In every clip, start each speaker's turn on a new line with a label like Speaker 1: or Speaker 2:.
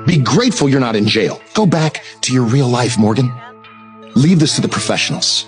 Speaker 1: Be grateful you're not in jail. Go back to your real life, Morgan. Leave this to the professionals.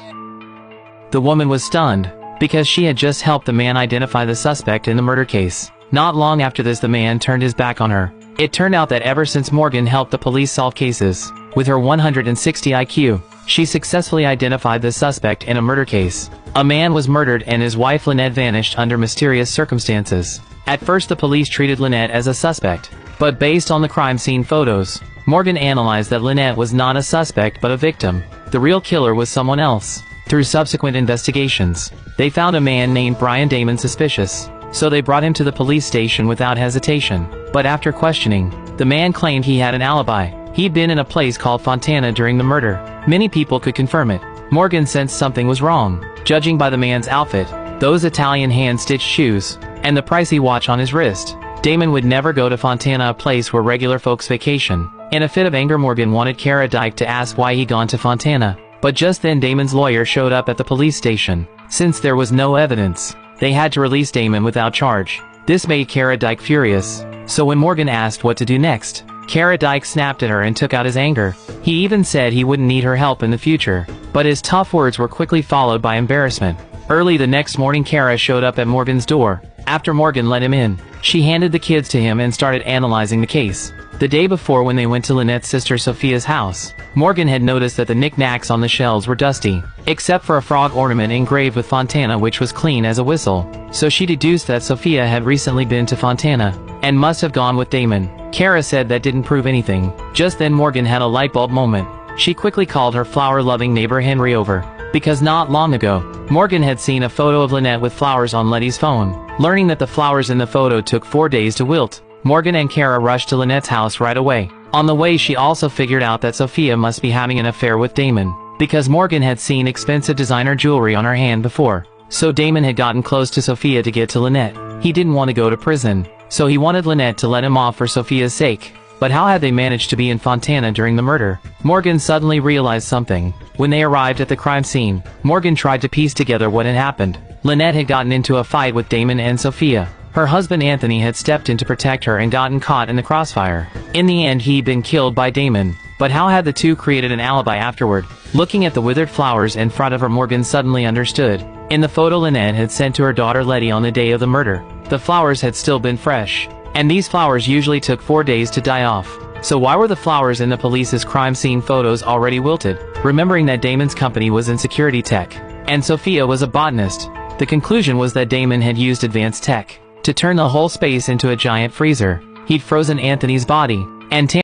Speaker 2: The woman was stunned, because she had just helped the man identify the suspect in the murder case. Not long after this, the man turned his back on her. It turned out that ever since Morgan helped the police solve cases, with her 160 IQ, she successfully identified the suspect in a murder case. A man was murdered and his wife Lynette vanished under mysterious circumstances. At first the police treated Lynette as a suspect, but based on the crime scene photos, Morgan analyzed that Lynette was not a suspect but a victim. The real killer was someone else. Through subsequent investigations, they found a man named Brian Damon suspicious, so they brought him to the police station without hesitation. But after questioning, the man claimed he had an alibi. He'd been in a place called Fontana during the murder. Many people could confirm it. Morgan sensed something was wrong, judging by the man's outfit, those Italian hand-stitched shoes, and the pricey watch on his wrist. Damon would never go to Fontana, a place where regular folks vacation. In a fit of anger, Morgan wanted Kara Dike to ask why he'd gone to Fontana. But just then Damon's lawyer showed up at the police station. Since there was no evidence, they had to release Damon without charge. This made Kara Dike furious. So when Morgan asked what to do next, Kara Dike snapped at her and took out his anger. He even said he wouldn't need her help in the future. But his tough words were quickly followed by embarrassment. Early the next morning, Kara showed up at Morgan's door. After Morgan let him in, she handed the kids to him and started analyzing the case. The day before, when they went to Lynette's sister Sophia's house, Morgan had noticed that the knickknacks on the shelves were dusty, except for a frog ornament engraved with Fontana, which was clean as a whistle. So she deduced that Sophia had recently been to Fontana, and must have gone with Damon. Kara said that didn't prove anything. Just then Morgan had a light bulb moment. She quickly called her flower-loving neighbor Henry over, because not long ago, Morgan had seen a photo of Lynette with flowers on Letty's phone. Learning that the flowers in the photo took 4 days to wilt, Morgan and Kara rushed to Lynette's house right away. On the way, she also figured out that Sophia must be having an affair with Damon, because Morgan had seen expensive designer jewelry on her hand before. So Damon had gotten close to Sophia to get to Lynette. He didn't want to go to prison, so he wanted Lynette to let him off for Sophia's sake. But how had they managed to be in Fontana during the murder? Morgan suddenly realized something. When they arrived at the crime scene, Morgan tried to piece together what had happened. Lynette had gotten into a fight with Damon and Sophia. Her husband Anthony had stepped in to protect her and gotten caught in the crossfire. In the end, he'd been killed by Damon. But how had the two created an alibi afterward? Looking at the withered flowers in front of her, Morgan suddenly understood. In the photo Lynette had sent to her daughter Letty on the day of the murder, the flowers had still been fresh. And these flowers usually took 4 days to die off. So why were the flowers in the police's crime scene photos already wilted? Remembering that Damon's company was in security tech, and Sophia was a botanist, the conclusion was that Damon had used advanced tech to turn the whole space into a giant freezer. He'd frozen Anthony's body, and